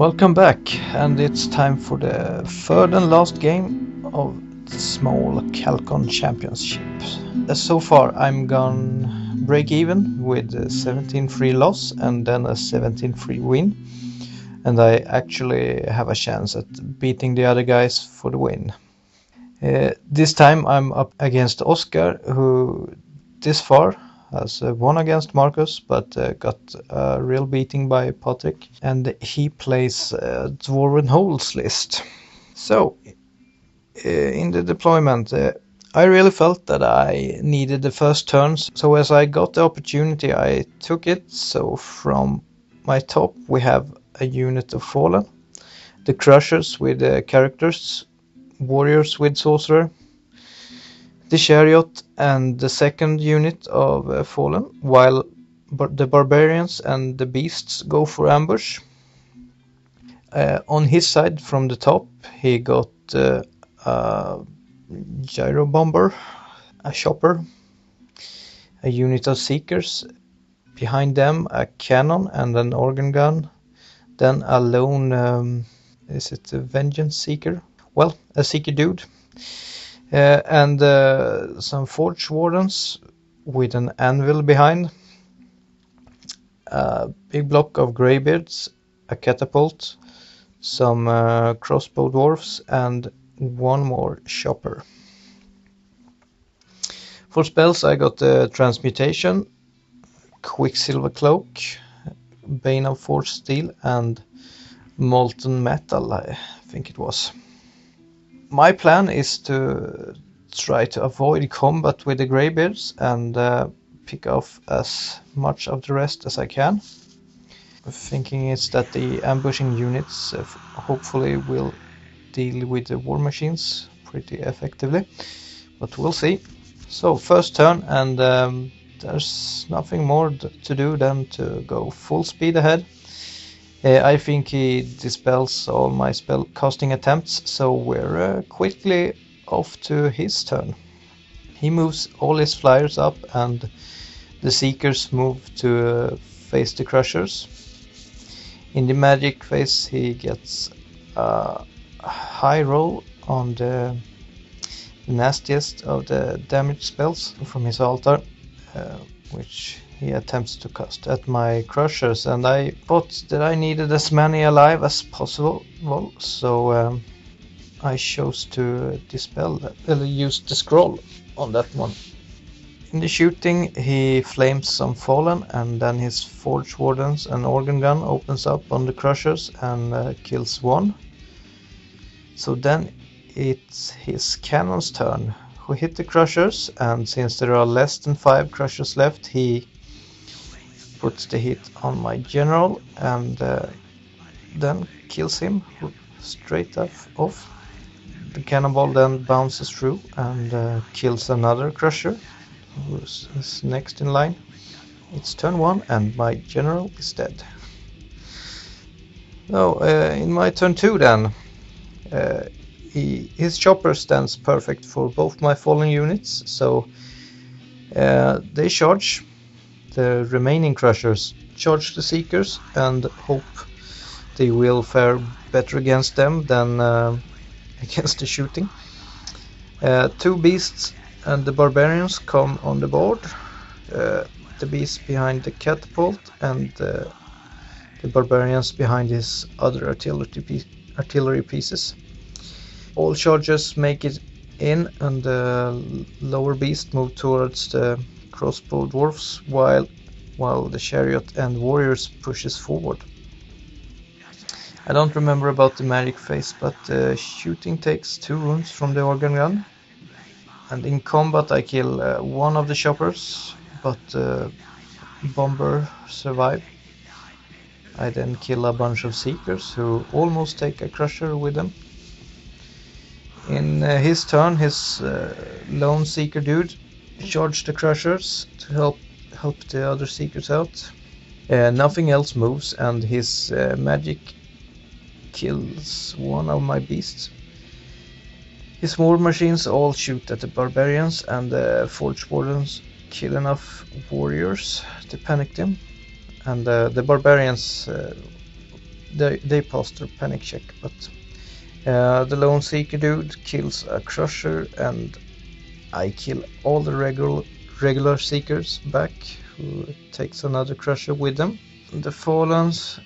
Welcome back, and it's time for the third and last game of the small Calcon Championship. So far I'm gonna break even with a 17-3 loss and then a 17-3 win, and I actually have a chance at beating the other guys for the win. This time I'm up against Oscar, who this far has won against Marcus, but got a real beating by Patrick, and he plays Dwarven Holes list. So, in the deployment, I really felt that I needed the first turns, so as I got the opportunity I took it. So from my top we have a unit of Fallen, the Crushers with characters, Warriors with Sorcerer, the Chariot and the second unit of Fallen, while the Barbarians and the Beasts go for ambush. On his side from the top he got a Gyro Bomber, a Chopper, a unit of Seekers, behind them a Cannon and an Organ Gun, then a lone, is it a Vengeance Seeker? Well, a Seeker dude. And some Forge Wardens with an anvil behind, a big block of Greybeards, a Catapult, some Crossbow Dwarfs, and one more Chopper. For spells I got Transmutation, Quicksilver Cloak, Bane of Forged Steel, and Molten Metal, I think it was. My plan is to try to avoid combat with the Greybeards and pick off as much of the rest as I can. Thinking is that the ambushing units hopefully will deal with the war machines pretty effectively, but we'll see. So first turn, and there's nothing more to do than to go full speed ahead. I think he dispels all my spell casting attempts, so we're quickly off to his turn. He moves all his flyers up, and the Seekers move to face the Crushers. In the magic phase he gets a high roll on the nastiest of the damage spells from his altar, which he attempts to cast at my Crushers, and I thought that I needed as many alive as possible, so I chose to dispel that, use the scroll on that one. In the shooting he flames some Fallen, and then his Forge Wardens and Organ Gun opens up on the Crushers and kills one. So then it's his Cannon's turn, who hit the Crushers, and since there are less than 5 Crushers left, he puts the hit on my General and then kills him straight off. The cannonball then bounces through and kills another Crusher, who is next in line. It's turn 1 and my General is dead. So in my turn 2 then, his Chopper stands perfect for both my fallen units, so they charge. The remaining Crushers charge the Seekers and hope they will fare better against them than against the shooting. 2 Beasts and the Barbarians come on the board. The Beast behind the Catapult and the Barbarians behind his other artillery pieces. All charges make it in, and the lower Beast move towards the Crossbow Dwarfs, while the Chariot and Warriors pushes forward. I don't remember about the magic phase, but shooting takes 2 wounds from the Organ Gun, and in combat I kill one of the Choppers, but Bomber survive. I then kill a bunch of Seekers who almost take a Crusher with them. In his turn, his lone Seeker dude charged the Crushers to help the other Seekers out. Nothing else moves, and his magic kills one of my Beasts. His war machines all shoot at the Barbarians, and the Forge Wardens kill enough Warriors to panic them. And the Barbarians they passed their panic check, but the Lone Seeker dude kills a Crusher, and I kill all the regular Seekers back, who takes another Crusher with them. The Fallens,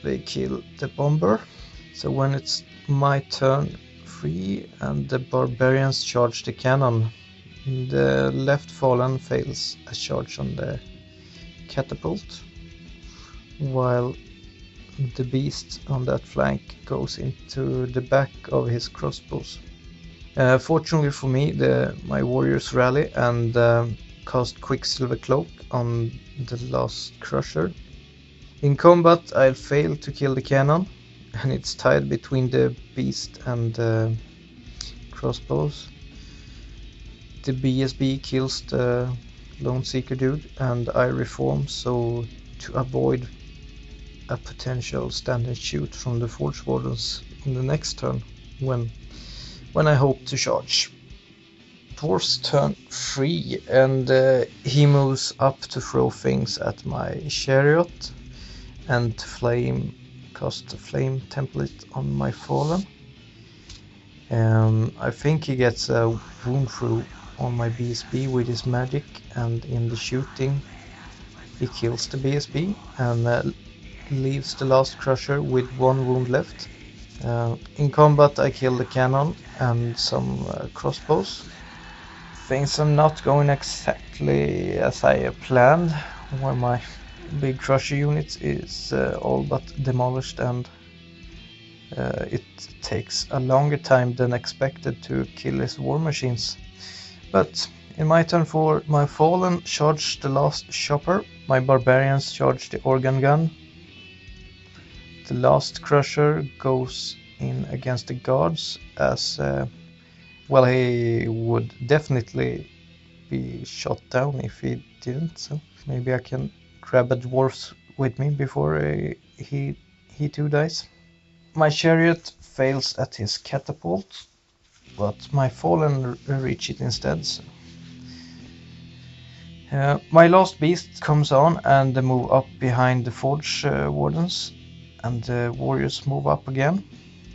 they kill the Bomber. So when it's my turn 3 and the Barbarians charge the cannon, the left Fallen fails a charge on the catapult, while the beast on that flank goes into the back of his crossbows. Fortunately for me, my warriors rally and cast Quicksilver Cloak on the last Crusher. In combat, I'll fail to kill the cannon, and it's tied between the beast and the crossbows. The BSB kills the Lone Seeker dude, and I reform so to avoid a potential stand and shoot from the Forge Wardens in the next turn when I hope to charge. Dwarf's turn 3, and he moves up to throw things at my chariot and cast a flame template on my Fallen. I think he gets a wound through on my BSB with his magic, and in the shooting he kills the BSB and leaves the last Crusher with 1 wound left. In combat, I kill the cannon and some crossbows. Things are not going exactly as I planned, where my big Crusher unit is all but demolished, and it takes a longer time than expected to kill his war machines. But in my turn 4, my Fallen charged the last chopper, my Barbarians charge the organ gun. The last Crusher goes in against the guards, as well, he would definitely be shot down if he didn't, so maybe I can grab a dwarf with me before he too dies. My chariot fails at his catapult, but my Fallen reach it instead. So. My last beast comes on and they move up behind the Forge Wardens, and the warriors move up again.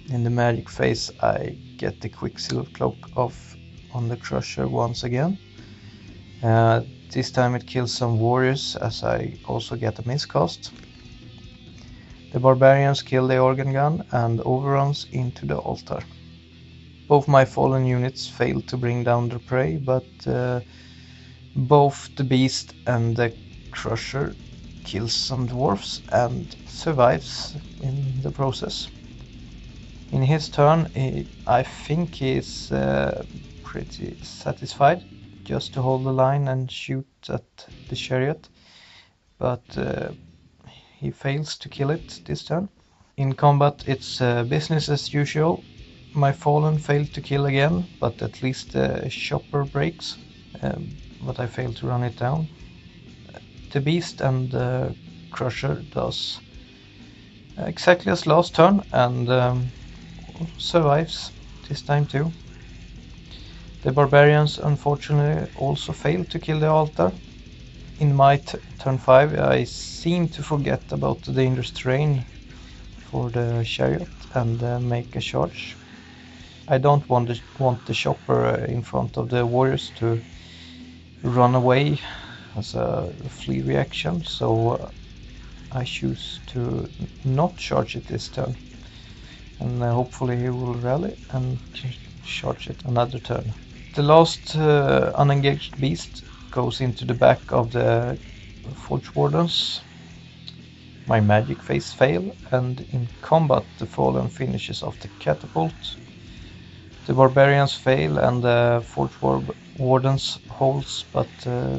In the magic phase, I get the Quicksilver Cloak off on the Crusher once again. This time it kills some warriors, as I also get a miscast. The Barbarians kill the organ gun and overruns into the altar. Both my Fallen units fail to bring down their prey, but both the beast and the Crusher kills some dwarfs and survives in the process. In his turn, I think he's pretty satisfied just to hold the line and shoot at the chariot, but he fails to kill it this turn. In combat, it's business as usual. My Fallen failed to kill again, but at least the chopper breaks, but I failed to run it down. The beast and the Crusher does exactly as last turn and survives this time too. The Barbarians unfortunately also failed to kill the altar. In my turn 5, I seem to forget about the dangerous terrain for the chariot and make a charge. I don't want the chopper in front of the warriors to run away as a flee reaction, so I choose to not charge it this turn, and hopefully he will rally and charge it another turn. The last unengaged beast goes into the back of the Forge Wardens. My magic phase fail, and in combat the Fallen finishes off the catapult. The Barbarians fail and the Forge Wardens holds, but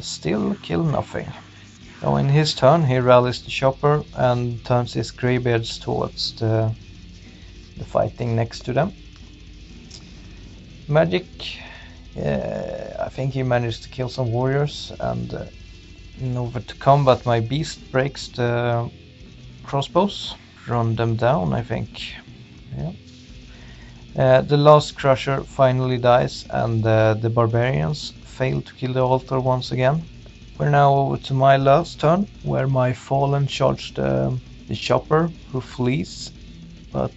still kill nothing. Now in his turn he rallies the chopper and turns his greybeards towards the fighting next to them. Magic, I think he managed to kill some warriors, and in over to combat my beast breaks the crossbows, run them down I think. Yeah. The last Crusher finally dies, and the Barbarians fail to kill the altar once again. We're now over to my last turn, where my Fallen charged the the chopper, who flees, but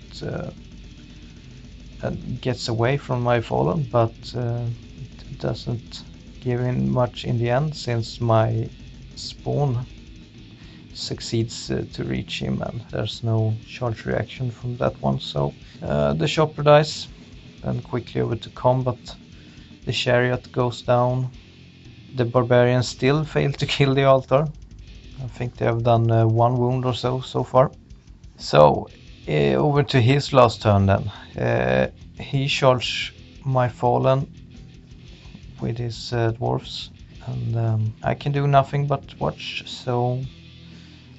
and gets away from my fallen, but it doesn't give in much in the end, since my spawn succeeds to reach him, and there's no charge reaction from that one. So the chopper dies, and quickly over to combat. The chariot goes down. The barbarians still fail to kill the altar. I think they have done 1 wound or so far. So over to his last turn then. He charged my fallen with his dwarfs, and I can do nothing but watch. So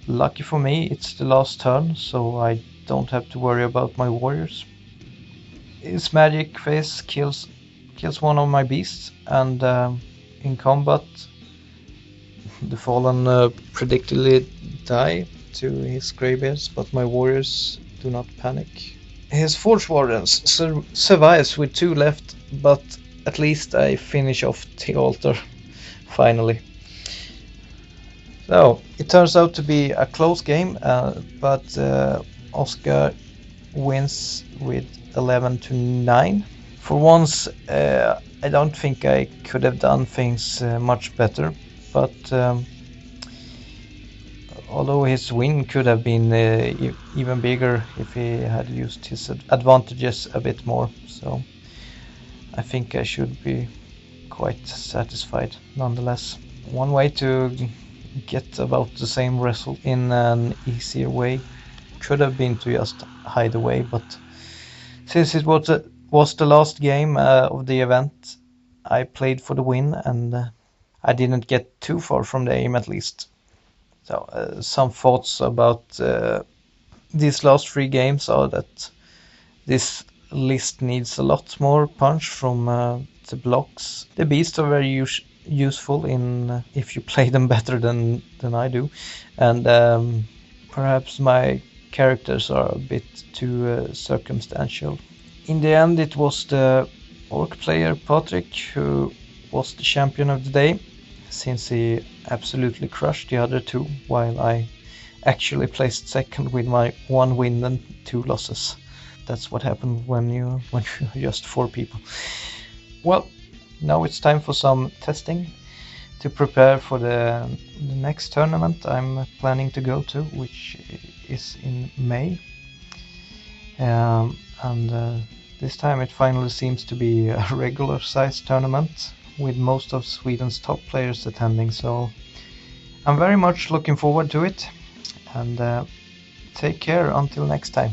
lucky for me, it's the last turn, so I don't have to worry about my warriors. His magic phase kills one of my beasts, and in combat the fallen predictably die to his greybeards, but my warriors do not panic. His Forge Wardens survives with 2 left, but at least I finish off the altar finally. So it turns out to be a close game, but Oscar wins with 11-9. For once, I don't think I could have done things much better, but although his win could have been even bigger if he had used his advantages a bit more, so I think I should be quite satisfied nonetheless. One way to get about the same result in an easier way could have been to just hide away, but since it was the last game of the event, I played for the win, and I didn't get too far from the aim at least. So some thoughts about these last 3 games are that this list needs a lot more punch from the blocks. The beasts are very useful in if you play them better than I do, and perhaps my characters are a bit too circumstantial. In the end, it was the orc player Patrick who was the champion of the day, since he absolutely crushed the other 2, while I actually placed second with my 1 win and 2 losses. That's what happened when you're just 4 people. Well, now it's time for some testing to prepare for the next tournament I'm planning to go to, which is in May. And this time it finally seems to be a regular size tournament with most of Sweden's top players attending, so I'm very much looking forward to it, and take care until next time.